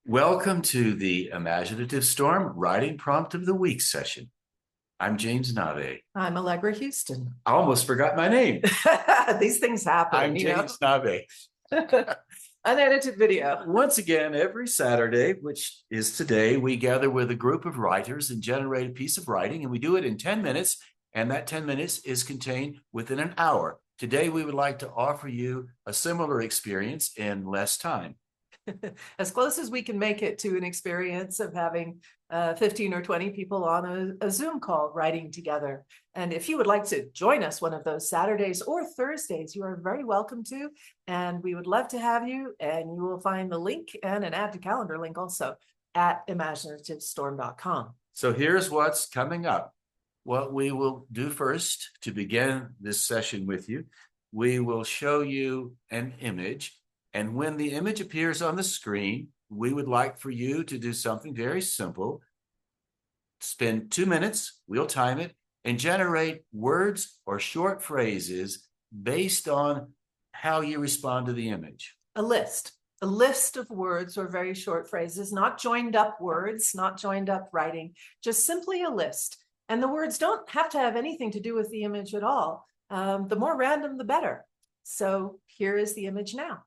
Welcome to the Imaginative Storm Writing Prompt of the Week session. I'm James Nave. I'm Allegra Houston. I almost forgot my name. These things happen. I'm James Nave. Unedited video. Once again, every Saturday, which is today, we gather with a group of writers and generate a piece of writing, and we do it in 10 minutes, and that 10 minutes is contained within an hour. Today, we would like to offer you a similar experience in less time. As close as we can make it to an experience of having 15 or 20 people on a Zoom call writing together. And if you would like to join us one of those Saturdays or Thursdays, you are very welcome to. And we would love to have you. And you will find the link and an add to calendar link also at imaginativestorm.com. So here's what's coming up. What we will do first to begin this session with you, we will show you an image. And when the image appears on the screen, we would like for you to do something very simple. Spend 2 minutes, we'll time it, and generate words or short phrases based on how you respond to the image. A list of words or very short phrases, not joined up words, not joined up writing, just simply a list. And the words don't have to have anything to do with the image at all. The more random, the better. So here is the image now.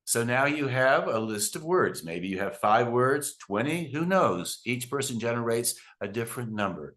So now you have a list of words. Maybe you have 5 words, 20, who knows? Each person generates a different number.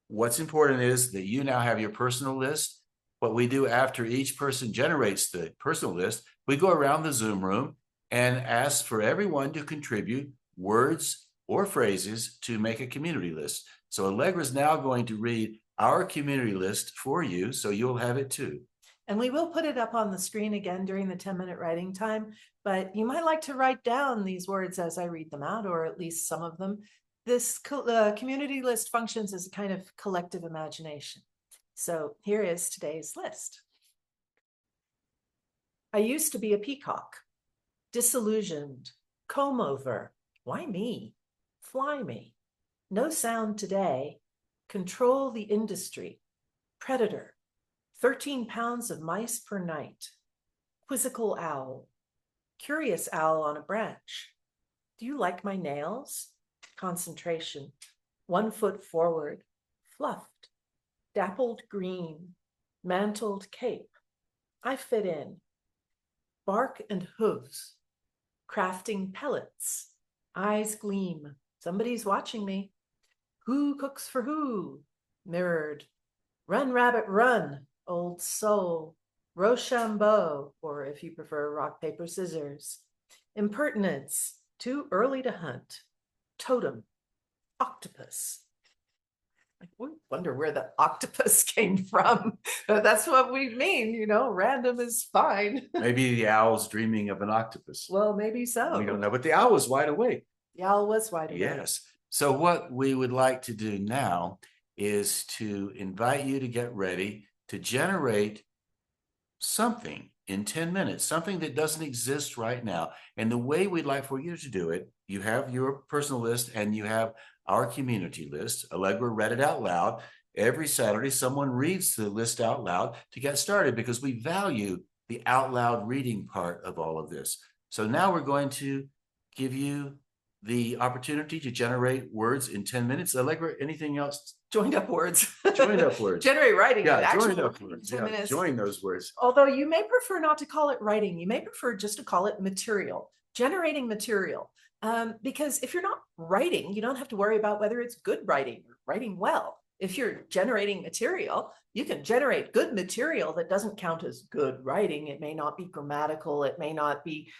What's important is that you now have your personal list. What we do after each person generates the personal list, we go around the Zoom room and ask for everyone to contribute words or phrases to make a community list. So Allegra is now going to read our community list for you, so you'll have it too. And we will put it up on the screen again during the 10-minute writing time, but you might like to write down these words as I read them out, or at least some of them. This community list functions as a kind of collective imagination. So here is today's list. I used to be a peacock, disillusioned, comb over, why me? Fly me, no sound today, control the industry, predator, 13 pounds of mice per night, quizzical owl, curious owl on a branch. Do you like my nails? Concentration, 1 foot forward, fluffed, dappled green, mantled cape. I fit in. Bark and hooves, crafting pellets, eyes gleam. Somebody's watching me. Who cooks for who? Mirrored. Run, rabbit, run. old soul, Rochambeau, or if you prefer, rock, paper, scissors. Impertinence, too early to hunt. Totem, octopus. I wonder where the octopus came from. That's what we mean, random is fine. Maybe the owl's dreaming of an octopus. Well, maybe so. We don't know, but the owl was wide awake. The owl was wide awake. Yes. So what we would like to do now is to invite you to get ready to generate something in 10 minutes, something that doesn't exist right now. And the way we'd like for you to do it, you have your personal list and you have our community list. Allegra read it out loud. Every Saturday, someone reads the list out loud to get started because we value the out loud reading part of all of this. So now we're going to give you the opportunity to generate words in 10 minutes. Allegra, anything else? Joined up words. Joined up words. Generate writing. Yeah, joined up words. Yeah, join those words. Although you may prefer not to call it writing, you may prefer just to call it material, generating material. Because if you're not writing, you don't have to worry about whether it's good writing or writing well. If you're generating material, you can generate good material that doesn't count as good writing. It may not be grammatical, it may not be,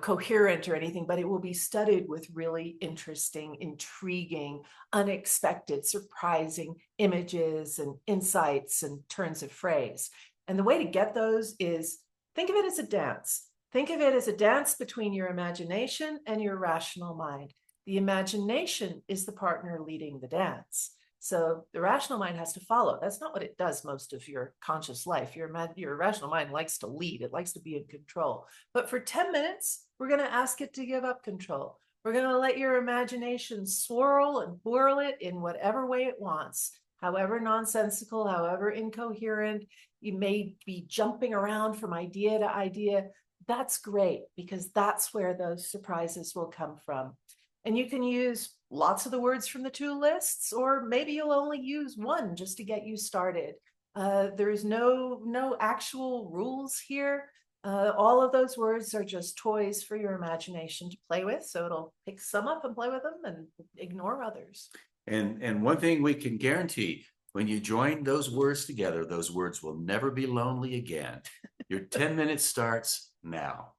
coherent or anything, but it will be studied with really interesting, intriguing, unexpected, surprising images and insights and turns of phrase. And the way to get those is think of it as a dance. Think of it as a dance between your imagination and your rational mind. The imagination is the partner leading the dance. So the rational mind has to follow. That's not what it does most of your conscious life. Your rational mind likes to lead. It likes to be in control. But for 10 minutes, we're going to ask it to give up control. We're going to let your imagination swirl and whirl it in whatever way it wants, however nonsensical, however incoherent. You may be jumping around from idea to idea. That's great because that's where those surprises will come from. And you can use lots of the words from the two lists, or maybe you'll only use one just to get you started. There's no actual rules here. All of those words are just toys for your imagination to play with. So it'll pick some up and play with them and ignore others. And one thing we can guarantee, when you join those words together, those words will never be lonely again. Your 10 minutes starts now.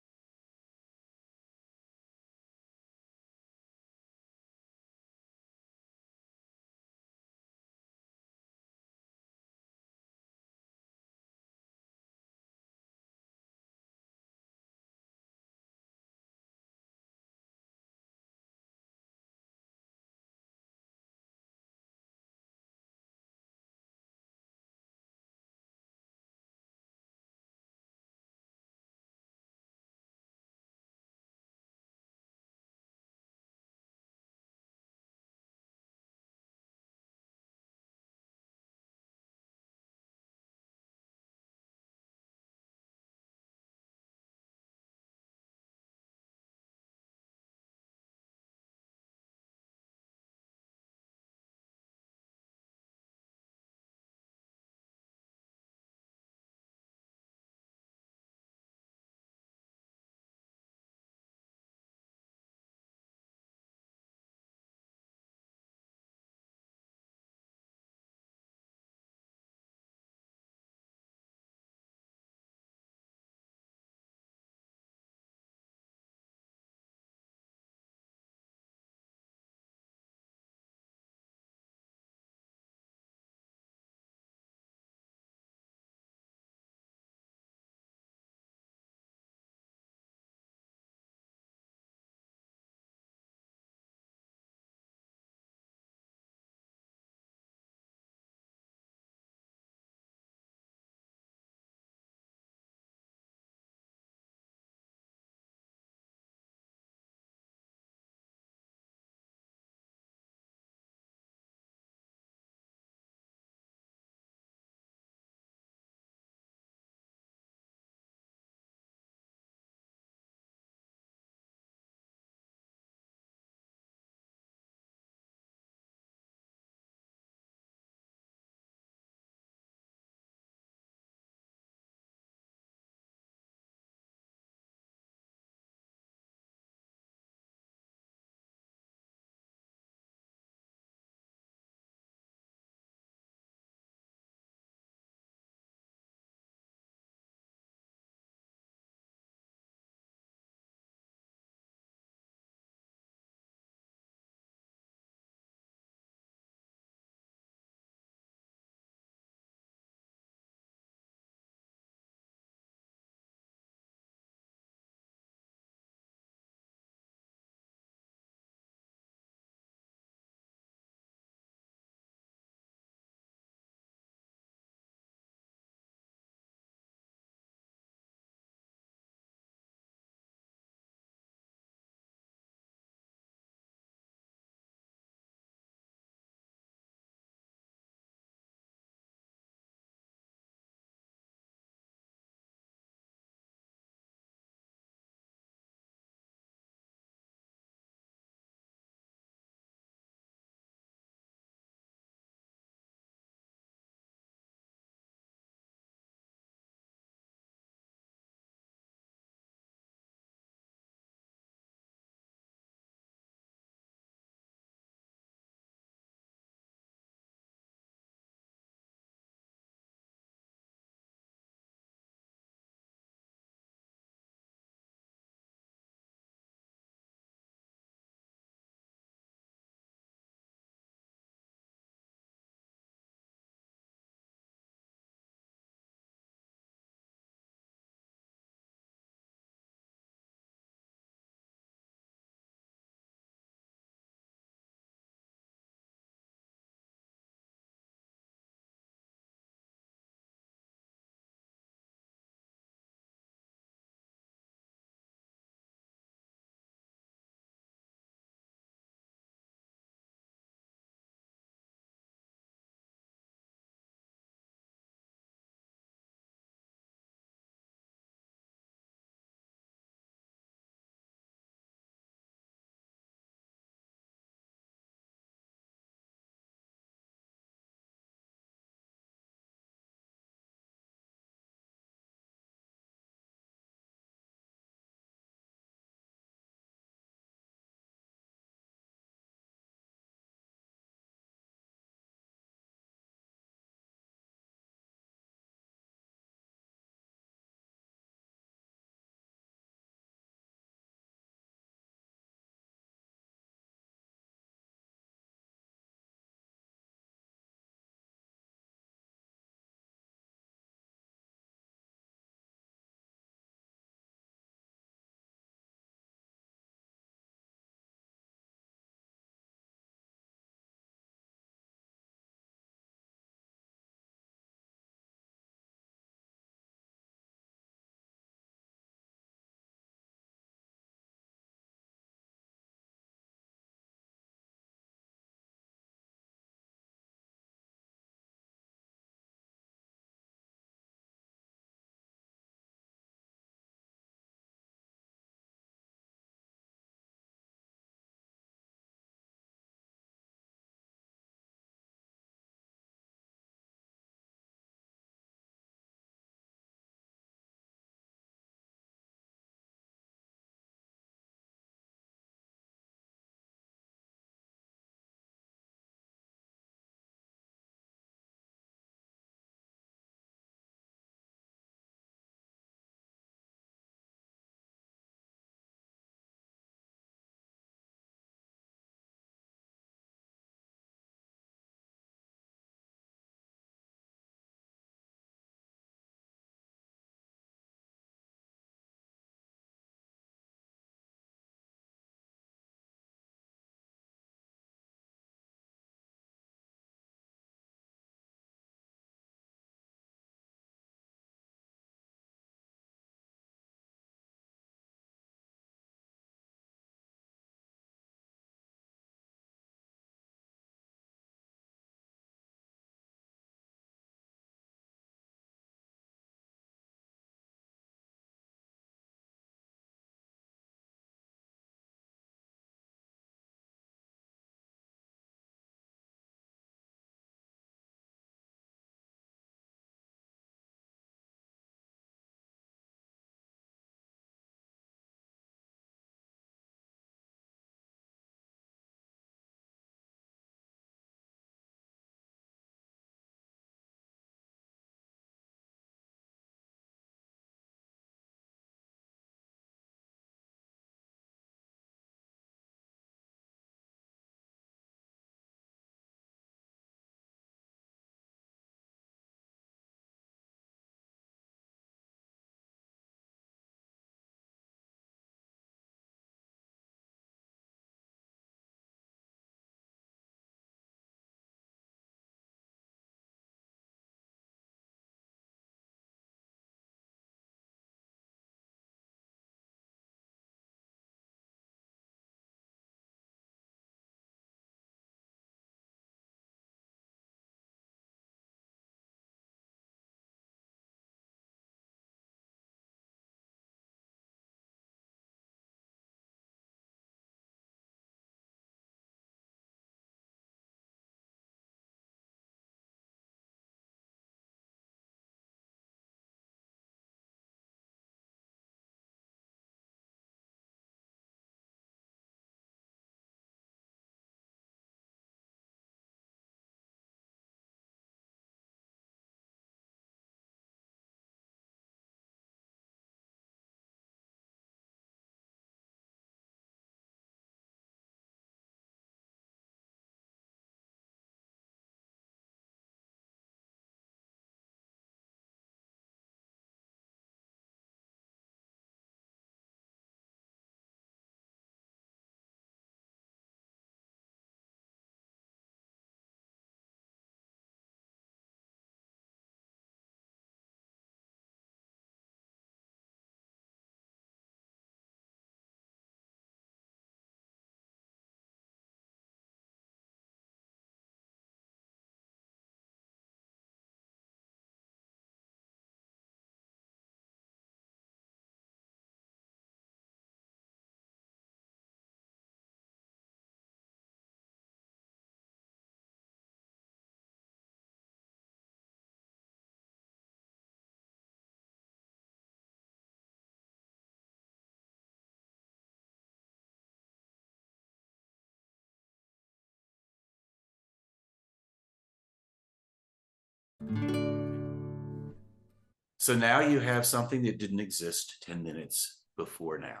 So now you have something that didn't exist 10 minutes before now.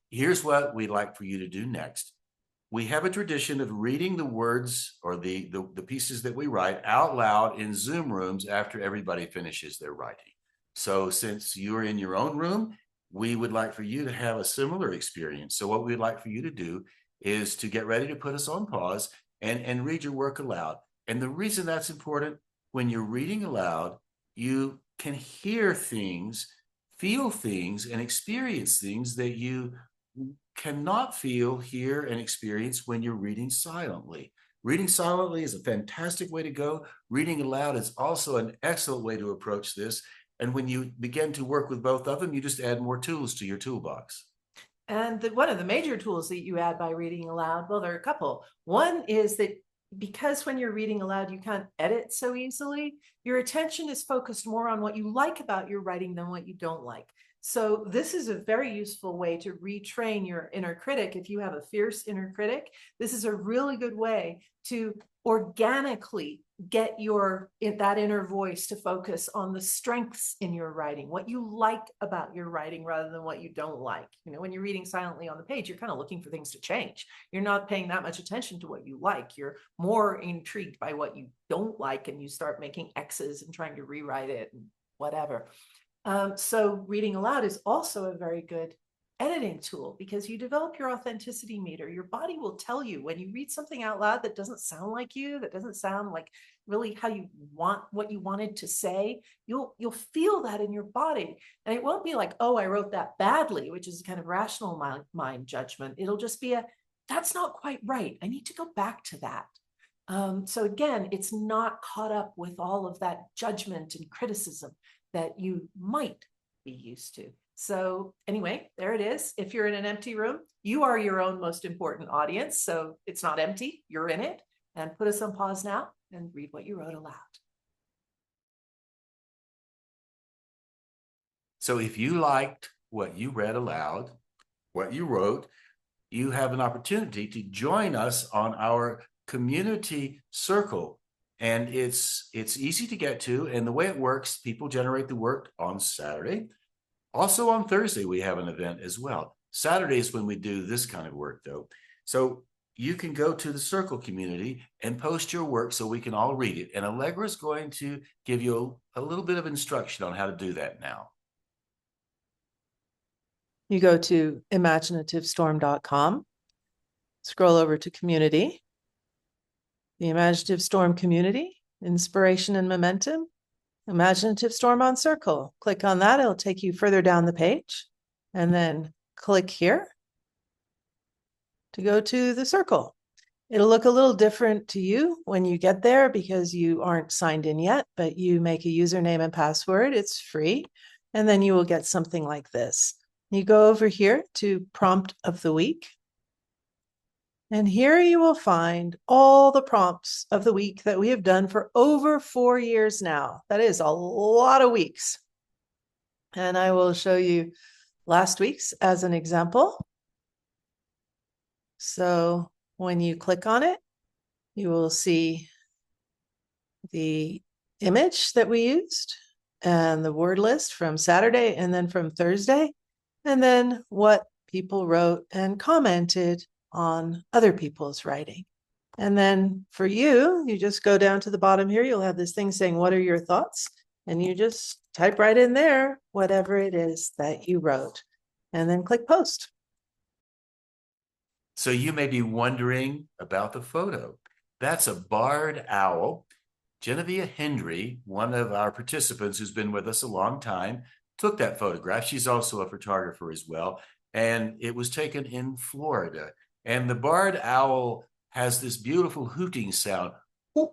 Here's what we'd like for you to do next. We have a tradition of reading the words or the pieces that we write out loud in Zoom rooms after everybody finishes their writing. So since you're in your own room, we would like for you to have a similar experience. So what we'd like for you to do is to get ready to put us on pause and read your work aloud. And the reason that's important, when you're reading aloud, you can hear things, feel things, and experience things that you cannot feel, hear, and experience when you're reading silently. Reading silently is a fantastic way to go. Reading aloud is also an excellent way to approach this. And when you begin to work with both of them, you just add more tools to your toolbox. And one of the major tools that you add by reading aloud, well, there are a couple. One is that because when you're reading aloud, you can't edit so easily, your attention is focused more on what you like about your writing than what you don't like. So this is a very useful way to retrain your inner critic. If you have a fierce inner critic, this is a really good way to organically get that inner voice to focus on the strengths in your writing, what you like about your writing rather than what you don't like. You know, when you're reading silently on the page, you're kind of looking for things to change. You're not paying that much attention to what you like. You're more intrigued by what you don't like, and you start making X's and trying to rewrite it and whatever. So reading aloud is also a very good editing tool because you develop your authenticity meter. Your body will tell you when you read something out loud that doesn't sound like you, that doesn't sound like really how you want what you wanted to say. You'll feel that in your body, and it won't be like, oh, I wrote that badly, which is kind of rational mind judgment. It'll just be that's not quite right. I need to go back to that. So again, it's not caught up with all of that judgment and criticism that you might be used to. So anyway, there it is. If you're in an empty room, you are your own most important audience. So it's not empty, you're in it. And put us on pause now and read what you wrote aloud. So if you liked what you read aloud, what you wrote, you have an opportunity to join us on our community circle. And it's easy to get to. And the way it works, people generate the work on Saturday. Also on Thursday, we have an event as well. Saturday is when we do this kind of work, though. So you can go to the circle community and post your work so we can all read it. And Allegra is going to give you a little bit of instruction on how to do that now. You go to imaginativestorm.com, scroll over to community, the Imaginative Storm community, inspiration and momentum, Imaginative Storm on Circle. Click on that. It'll take you further down the page, and then click here to go to the circle. It'll look a little different to you when you get there because you aren't signed in yet, but you make a username and password. It's free. And then you will get something like this. You go over here to Prompt of the Week. And here you will find all the prompts of the week that we have done for over 4 years now. That is a lot of weeks. And I will show you last week's as an example. So when you click on it, you will see the image that we used and the word list from Saturday and then from Thursday, and then what people wrote and commented on other people's writing. And then for you, you just go down to the bottom here. You'll have this thing saying, what are your thoughts? And you just type right in there, whatever it is that you wrote, and then click post. So you may be wondering about the photo. That's a barred owl. Genevia Hendry, one of our participants who's been with us a long time, took that photograph. She's also a photographer as well. And it was taken in Florida. And the barred owl has this beautiful hooting sound. And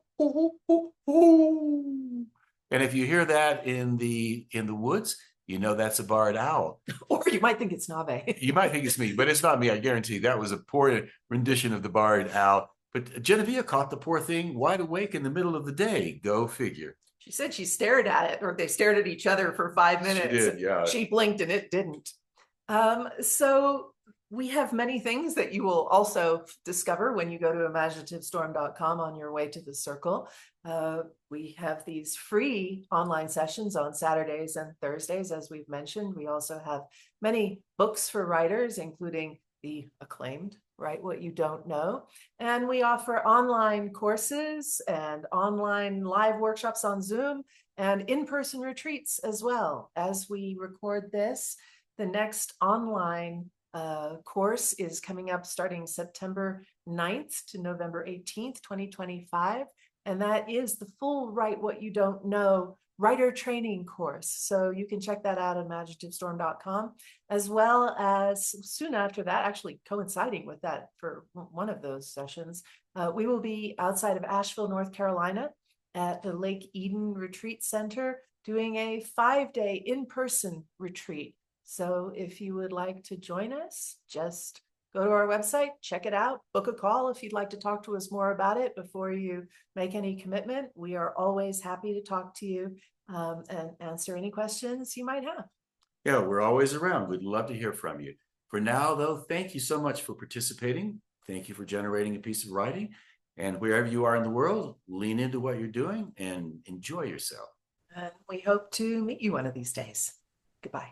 if you hear that in the woods, you know that's a barred owl. Or you might think it's Nave. You might think it's me, but it's not me. I guarantee that was a poor rendition of the barred owl. But Genevia caught the poor thing wide awake in the middle of the day. Go figure. She said she stared at it, or they stared at each other for 5 minutes. She did, yeah. She blinked and it didn't. So We have many things that you will also discover when you go to imaginativestorm.com on your way to the circle. We have these free online sessions on Saturdays and Thursdays, as we've mentioned. We also have many books for writers, including the acclaimed Write What You Don't Know. And we offer online courses and online live workshops on Zoom and in-person retreats as well. As we record this, the next online course is coming up starting September 9th to November 18th, 2025. And that is the full Write What You Don't Know writer training course. So you can check that out at imaginativestorm.com, as well as soon after that, actually coinciding with that for one of those sessions, we will be outside of Asheville, North Carolina at the Lake Eden Retreat Center doing a 5-day in-person retreat. So if you would like to join us, just go to our website, check it out, book a call if you'd like to talk to us more about it before you make any commitment. We are always happy to talk to you and answer any questions you might have. Yeah, we're always around. We'd love to hear from you. For now, though, thank you so much for participating. Thank you for generating a piece of writing. And wherever you are in the world, lean into what you're doing and enjoy yourself. And we hope to meet you one of these days. Goodbye.